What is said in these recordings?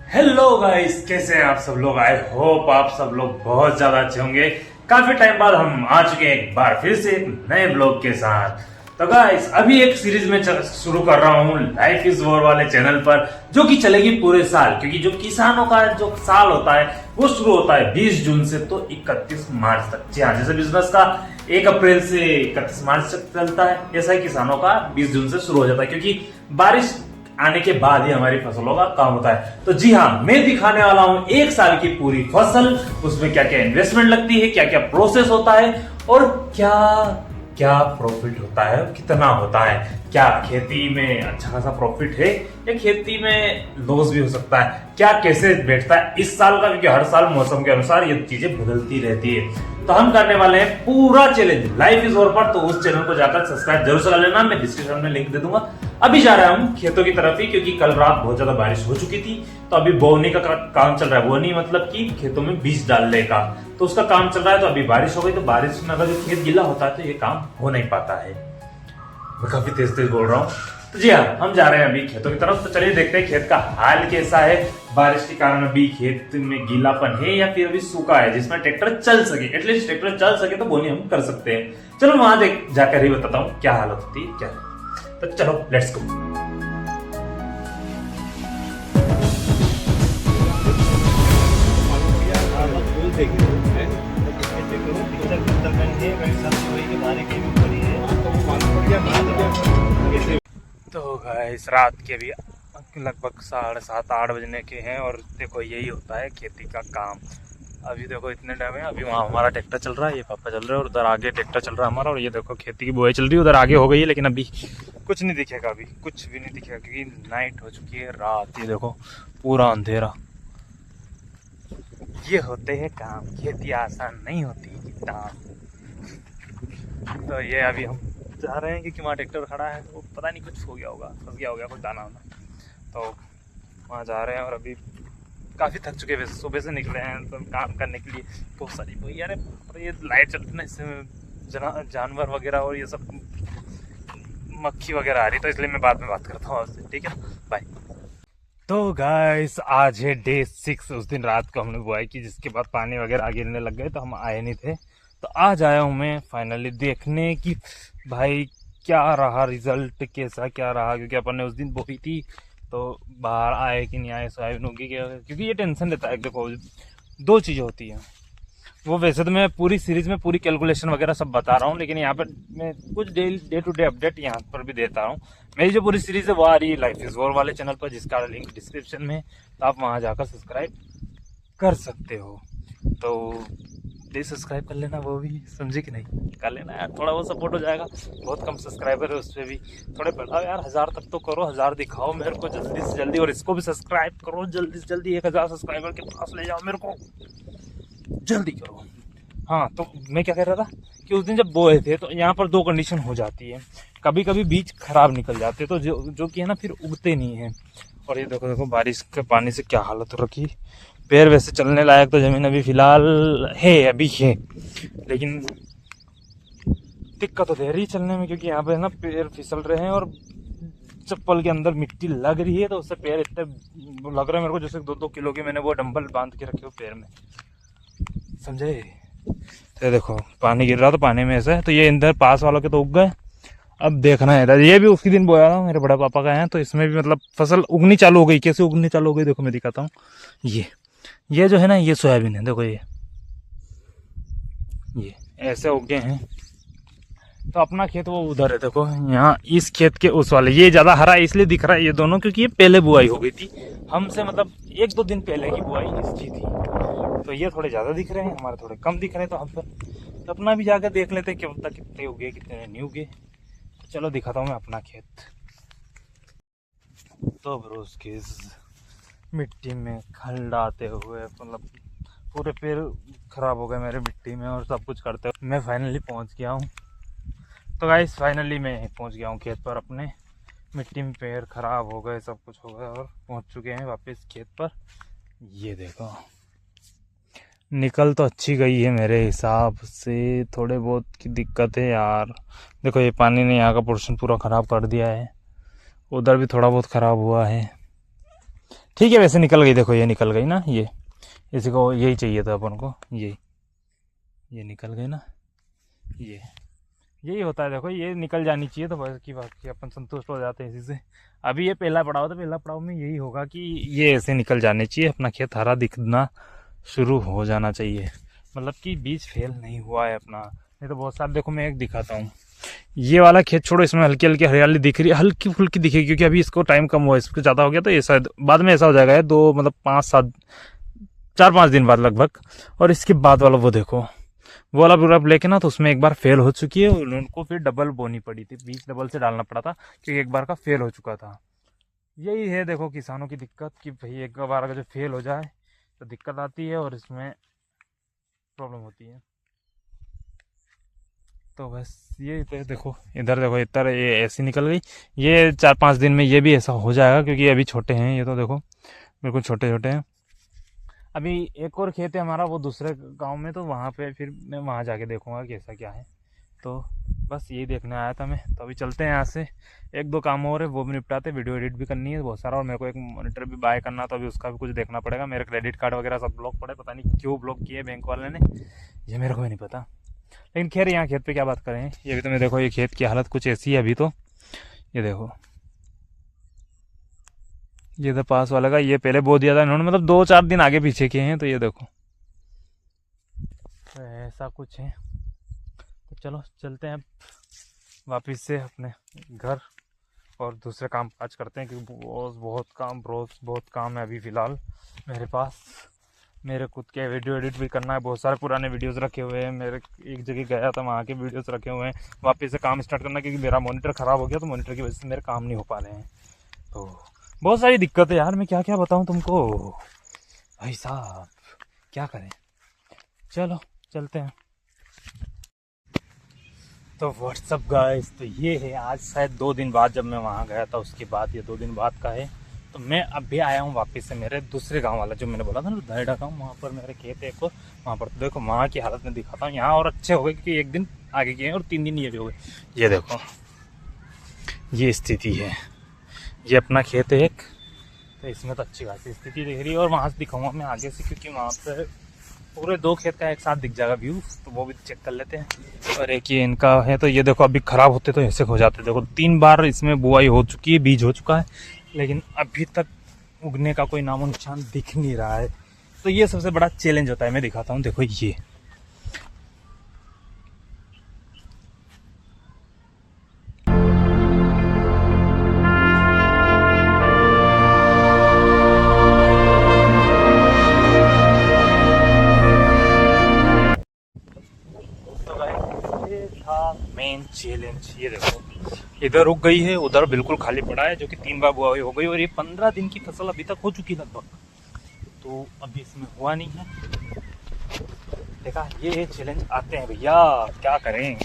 Hello guys, कैसे हैं आप सब लोग। आई होप आप सब लोग बहुत ज्यादा अच्छे होंगे। काफी टाइम बाद हम आ चुके हैं एक बार फिर से एक नए ब्लॉग के साथ। तो गाइस अभी एक सीरीज में शुरू कर रहा हूँ लाइफ इज वॉर वाले चैनल पर, जो कि चलेगी पूरे साल। क्योंकि जो किसानों का जो साल होता है वो शुरू होता है 20 जून से तो 31 मार्च तक। जी हाँ, जैसे बिजनेस का 1 अप्रैल से 31 मार्च तक चलता है, ऐसा ही किसानों का 20 जून से शुरू हो जाता है। क्योंकि बारिश आने के बाद ही हमारी फसलों का काम होता है। तो जी हाँ, मैं दिखाने वाला हूं एक साल की पूरी फसल, उसमें क्या क्या इन्वेस्टमेंट लगती है, क्या क्या प्रोसेस होता है और क्या क्या प्रॉफिट होता है, कितना होता है, क्या खेती में अच्छा खासा प्रॉफिट है या खेती में लॉस भी हो सकता है, क्या कैसे बैठता है इस साल का। क्योंकि हर साल मौसम के अनुसार ये चीजें बदलती रहती है। तो हम करने वाले हैं पूरा चैलेंज लाइफ इज ओवर पर। तो उस चैनल को जाकर सब्सक्राइब जरूर कर लेना, मैं डिस्क्रिप्शन में लिंक दे दूंगा। अभी जा रहा हूँ खेतों की तरफ ही, क्योंकि कल रात बहुत ज्यादा बारिश हो चुकी थी। तो अभी बोवनी का काम चल रहा है। बोवनी मतलब कि खेतों में बीज डालने का, तो उसका काम चल रहा है। तो अभी बारिश हो गई, तो बारिश में अगर जो खेत गीला होता है तो ये काम हो नहीं पाता है। मैं काफी तेज तेज बोल रहा हूँ। तो जी हाँ, हम जा रहे हैं अभी खेतों की तरफ। तो चलिए देखते हैं खेत का हाल कैसा है। बारिश के कारण अभी खेत में गीलापन है या फिर अभी सूखा है जिसमें ट्रैक्टर चल सके। एटलीस्ट ट्रैक्टर चल सके तो बोनी हम कर सकते हैं। चलो वहां देख जाकर ही बताता हूँ क्या हालत होती है क्या है। तो चलो लेट्स गो। तो गाइस रात के भी लगभग 7:30-8 बजने के हैं और देखो यही होता है खेती का काम। अभी देखो इतने टाइम है, अभी वहाँ हमारा ट्रैक्टर चल रहा है, ये पापा चल रहे हैं और उधर आगे ट्रैक्टर चल रहा है हमारा। और ये देखो खेती की बुआई चल रही है, उधर आगे हो गई है लेकिन अभी कुछ नहीं दिखेगा, अभी कुछ भी नहीं दिखेगा क्योंकि नाइट हो चुकी है, रात। ये देखो पूरा अंधेरा। ये होते हैं काम, खेती आसान नहीं होती काम। तो ये अभी हम जा रहे हैं क्योंकि वहाँ ट्रैक्टर खड़ा है, तो पता नहीं कुछ हो गया होगा, फंस गया होगा कुछ दाना वाना। तो वहाँ जा रहे हैं और अभी काफ़ी थक चुके हैं। सुबह से निकले हैं तो काम करने के लिए बहुत सारी वो यार ये लाइट चलती ना, इससे जानवर वगैरह और ये सब मक्खी वगैरह आ रही, तो इसलिए मैं बाद में बात करता हूँ आपसे, ठीक है, बाय। तो गाइस आज है डे 6। उस दिन रात को हमने बुआई की, जिसके बाद पानी वगैरह गिरने लग गए तो हम आए नहीं थे। तो आज आया हूँ मैं फाइनली देखने की भाई क्या रहा रिजल्ट, कैसा क्या रहा। क्योंकि अपन ने उस दिन बोई थी तो बाहर आए कि नहीं आए सोयाबीन होगी क्या, क्योंकि ये टेंशन रहता है। देखो दो चीज़ें होती हैं, वो वैसे तो मैं पूरी सीरीज में पूरी कैलकुलेशन वगैरह सब बता रहा हूँ, लेकिन यहाँ पर मैं कुछ डे टू डे अपडेट यहाँ पर भी देता हूँ। मेरी जो पूरी सीरीज है वो आ रही है लाइफ इज वॉर वाले चैनल पर, जिसका लिंक डिस्क्रिप्शन में, तो आप वहाँ जाकर सब्सक्राइब कर सकते हो। तो प्लीज़ सब्सक्राइब कर लेना, वो भी समझे कि नहीं, कर लेना यार, थोड़ा वो सपोर्ट हो जाएगा। बहुत कम सब्सक्राइबर है उस पर भी, थोड़े बढ़ाओ यार, 1000 तक तो करो, 1000 दिखाओ मेरे को जल्दी से जल्दी। और इसको भी सब्सक्राइब करो जल्दी से जल्दी, 1000 सब्सक्राइबर के पास ले जाओ मेरे को, जल्दी करो। हाँ, तो मैं क्या कह रहा था कि उस दिन जब बोए थे तो यहाँ पर दो कंडीशन हो जाती है। कभी कभी बीज खराब निकल जाते तो जो कि है ना फिर उगते नहीं है। और ये देखो देखो बारिश के पानी से क्या हालत हो रखी। पैर वैसे चलने लायक तो जमीन अभी फिलहाल है, अभी है, लेकिन दिक्कत तो दे रही है चलने में, क्योंकि यहाँ पे ना पैर फिसल रहे हैं और चप्पल के अंदर मिट्टी लग रही है। तो उससे पैर इतने लग रहे हैं मेरे को जैसे 2-2 किलो के मैंने वो डंबल बांध के रखे हो पैर में, समझे। तो देखो पानी गिर रहा तो पानी में ऐसा है, तो ये इंदर पास वालों के तो उग गए। अब देखना है इधर, ये भी उसी दिन बोया था, मेरे बड़े पापा का है, तो इसमें भी मतलब फसल उगनी चालू हो गई। कैसे उगनी चालू हो गई देखो मैं दिखाता हूँ। ये जो है ना, ये सोयाबीन है, देखो ये ऐसे उगे हैं। तो अपना खेत वो उधर है, देखो यहाँ इस खेत के उस वाले, ये ज्यादा हरा इसलिए दिख रहा है ये दोनों, क्योंकि ये पहले बुआई हो गई थी हमसे, मतलब 1-2 दिन पहले की बुआई इसकी थी। तो ये थोड़े ज्यादा दिख रहे हैं, हमारे थोड़े कम दिख रहे हैं। तो हम तो अपना भी जाकर देख लेते हैं क्या पता कितने उगे कितने नहीं उगे। तो चलो दिखाता हूँ मैं अपना खेत। तो ब्रोस की मिट्टी में खलडाते हुए मतलब पूरे पैर खराब हो गए मेरे मिट्टी में और सब कुछ करते हुए मैं फाइनली पहुँच गया हूँ। तो गाइस फाइनली मैं पहुँच गया हूँ खेत पर अपने। मिट्टी में पैर खराब हो गए, सब कुछ हो गया और पहुँच चुके हैं वापस खेत पर। ये देखो निकल तो अच्छी गई है मेरे हिसाब से, थोड़े बहुत की दिक्कत है यार। देखो ये पानी ने यहाँ का पोर्शन पूरा ख़राब कर दिया है, उधर भी थोड़ा बहुत ख़राब हुआ है। ठीक है, वैसे निकल गई, देखो ये निकल गई ना, ये इसी को यही चाहिए था अपन को, ये निकल गई ना, यही होता है। देखो ये निकल जानी चाहिए तो बस की बात की अपन संतुष्ट हो जाते हैं इसी से। अभी ये पहला पड़ाव था, पहला पड़ाव में यही होगा कि ये ऐसे निकल जाने चाहिए, अपना खेत हरा दिखना शुरू हो जाना चाहिए, मतलब कि बीज फेल नहीं हुआ है अपना। नहीं तो बहुत सारे, देखो मैं एक दिखाता हूँ, ये वाला खेत छोड़ो, इसमें हल्की हल्की हरियाली दिख रही है, हल्की फुल्की दिखेगी क्योंकि अभी इसको टाइम कम हुआ, इसको ज़्यादा हो गया तो ये शायद बाद में ऐसा हो जाएगा, 2 मतलब 4-5 दिन बाद लगभग। और इसके बाद वाला वो देखो, वो वाला पूरा लेके ना, तो उसमें एक बार फेल हो चुकी है, उनको फिर डबल बोनी पड़ी थी, बीज डबल से डालना पड़ा था क्योंकि एक बार का फेल हो चुका था। यही है देखो किसानों की दिक्कत कि भाई एक बार अगर जो फेल हो जाए तो दिक्कत आती है और इसमें प्रॉब्लम होती है। तो बस ये तो देखो, इधर देखो, इधर ये ऐसी निकल गई, ये 4-5 दिन में ये भी ऐसा हो जाएगा क्योंकि अभी छोटे हैं ये, तो देखो बिल्कुल छोटे छोटे हैं। अभी एक और खेत है हमारा, वो दूसरे गांव में, तो वहाँ पे फिर मैं वहाँ जाके देखूंगा कैसा क्या है। तो बस यही देखने आया था मैं। तो अभी चलते हैं यहाँ से, 1-2 काम और है वो भी निपटाते, वीडियो एडिट भी करनी है बहुत सारा, और मेरे को एक मॉनिटर भी बाय करना, तो अभी उसका भी कुछ देखना पड़ेगा। मेरे क्रेडिट कार्ड वगैरह सब ब्लॉक पड़े, पता नहीं क्यों ब्लॉक किए बैंक वाले ने, ये मेरे को भी नहीं पता। लेकिन खैर यहाँ खेत पे क्या बात करें, ये भी तो मैं देखो, ये खेत की हालत कुछ ऐसी है अभी तो, ये देखो, ये तो पास वाला का, ये पहले बो दिया था इन्होंने, मतलब 2-4 दिन आगे पीछे किए हैं, तो ये देखो तो ऐसा कुछ है। तो चलो चलते हैं वापस से अपने घर और दूसरे काम काज करते हैं, क्योंकि बहुत काम है अभी फ़िलहाल मेरे पास। मेरे खुद के वीडियो एडिट भी करना है, बहुत सारे पुराने वीडियोस रखे हुए हैं मेरे, एक जगह गया था वहाँ के वीडियोस रखे हुए हैं, वापस से काम स्टार्ट करना, क्योंकि मेरा मॉनिटर ख़राब हो गया, तो मॉनिटर की वजह से मेरे काम नहीं हो पा रहे हैं। तो बहुत सारी दिक्कत है यार, मैं क्या क्या बताऊँ तुमको भाई साहब, क्या करें। चलो चलते हैं। तो व्हाट्सअप गाइस, तो ये है आज शायद 2 दिन बाद जब मैं वहाँ गया था, उसके बाद ये 2 दिन बाद का है। तो मैं अभी आया हूँ वापस से मेरे दूसरे गांव वाला, जो मैंने बोला था ना धैड़ा गाँव, वहाँ पर मेरे खेत है एक और, वहाँ पर तो देखो वहाँ की हालत में दिखाता हूँ। यहाँ और अच्छे हो गए क्योंकि 1 दिन आगे किए हैं और 3 दिन ये भी हो गए। ये देखो ये स्थिति है, ये अपना खेत है एक, तो इसमें तो अच्छी खासी स्थिति दिख रही है। और वहाँ से दिखाऊंगा मैं आगे से, क्योंकि वहाँ पर पूरे 2 खेत का एक साथ दिख जाएगा व्यू, तो वो भी चेक कर लेते हैं। और एक ये इनका है, तो ये देखो अभी ख़राब होते तो ऐसे हो जाते। देखो 3 बार इसमें बुआई हो चुकी है, बीज हो चुका है, लेकिन अभी तक उगने का कोई नामो निशान दिख नहीं रहा है। तो ये सबसे बड़ा चैलेंज होता है। मैं दिखाता हूँ, देखो ये मेन चैलेंज, ये देखो इधर रुक गई है, उधर बिल्कुल खाली पड़ा है, जो कि 3 बार बुआई हो गई, और ये 15 दिन की फसल अभी तक हो चुकी लगभग, तो अभी इसमें हुआ नहीं है। देखा, ये चैलेंज आते हैं भैया, क्या करें।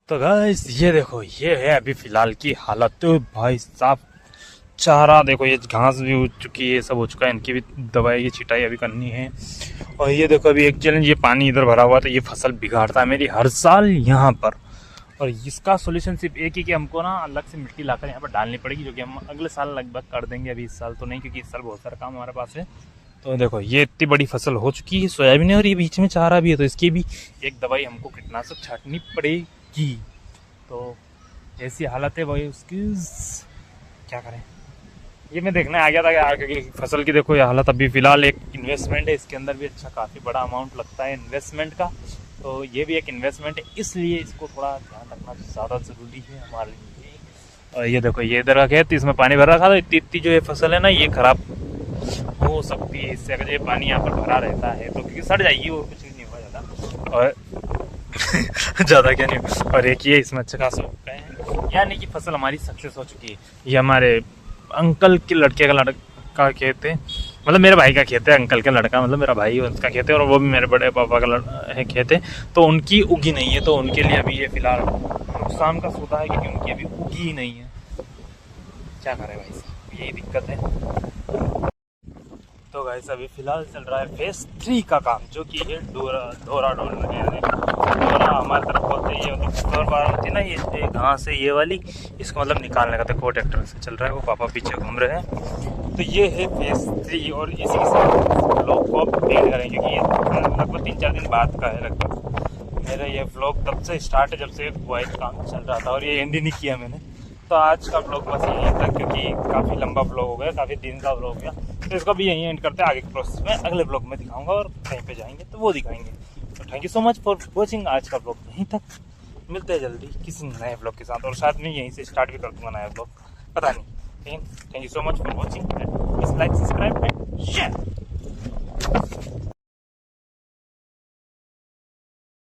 तो गाइस ये देखो, ये है अभी फिलहाल की हालत। तो भाई साहब चारा देखो, ये घास भी हो चुकी है, सब हो चुका है, इनकी भी दवाई की छिटाई अभी करनी है। और ये देखो अभी एक चैलेंज, ये पानी इधर भरा हुआ, तो ये फसल बिगाड़ता है मेरी हर साल यहाँ पर। और इसका सोल्यूशन सिर्फ एक ही कि हमको ना अलग से मिट्टी लाकर यहाँ पर डालनी पड़ेगी, जो कि हम अगले साल लगभग कर देंगे, अभी इस साल तो नहीं, क्योंकि इस साल बहुत सारा काम हमारे पास है। तो देखो ये इतनी बड़ी फसल हो चुकी है सोयाबीन है, और ये बीच में चारा भी है, तो इसकी भी एक दवाई हमको कीटनाशक छाटनी पड़ेगी। तो ऐसी हालत है भाई उसकी, क्या करें। ये मैं देखने आ गया था यार, क्योंकि फसल की देखो ये हालत। अभी फिलहाल एक इन्वेस्टमेंट है, इसके अंदर भी अच्छा काफ़ी बड़ा अमाउंट लगता है इन्वेस्टमेंट का, तो ये भी एक इन्वेस्टमेंट है, इसलिए इसको थोड़ा ध्यान रखना ज़्यादा ज़रूरी है हमारे लिए। और ये देखो ये इधर का खेत, इसमें पानी भर रखा था, इतनी जो ये फसल है ना, ये ख़राब हो सकती है इससे, अगर ये पानी यहाँ पर भरा रहता है तो, क्योंकि सड़ जाएगी और कुछ नहीं होगा ज़्यादा, और ज़्यादा क्या नहीं। और एक ये इसमें अच्छा खासा होता है, यानी कि फसल हमारी सक्सेस हो चुकी है। ये हमारे अंकल के लड़के का लड़का खेत है, मतलब मेरे भाई का खेत है, अंकल का लड़का मतलब मेरा भाई, उसका खेत है, और वो भी मेरे बड़े पापा का खेत है। तो उनकी उगी नहीं है, तो उनके लिए अभी ये फिलहाल नुकसान का सौदा है, क्योंकि उनकी अभी उगी ही नहीं है। क्या करें भाई साहब, यही दिक्कत है। तो गाइस अभी फिलहाल चल रहा है फेज 3 का काम, जो कि ये डोरा हमारी तरफ बोलते हैं। ये मतलब दौर बार होती है ना, ये घास है ये वाली, इसको मतलब निकालने का, देखो ट्रैक्टर से चल रहा है, वो पापा पीछे घूम रहे हैं। तो ये है फेज 3 और इसी के साथ व्लॉग को एंड करेंगे क्योंकि ये लगभग 3-4 दिन बाद का है। लगभग मेरा ये व्लॉग तब से स्टार्ट है जब से हुआ काम चल रहा था और ये एंड ही नहीं किया मैंने। तो आज का व्लॉग बस यहीं तक, क्योंकि काफ़ी लंबा व्लॉग हो गया, काफ़ी दिन का व्लॉग हो गया, तो इसको भी यहीं एंड करते हैं। आगे के प्रोसेस में अगले व्लॉग में दिखाऊंगा और कहीं पे जाएंगे तो वो दिखाएंगे। तो thank you so much for watching. आज का व्लॉग यहीं तक, मिलते हैं जल्दी किसी नए व्लॉग के साथ और साथ में यहीं से स्टार्ट भी कर दूंगा नया व्लॉग, पता नहीं। लेकिन thank you so much for watching, please like, subscribe and share.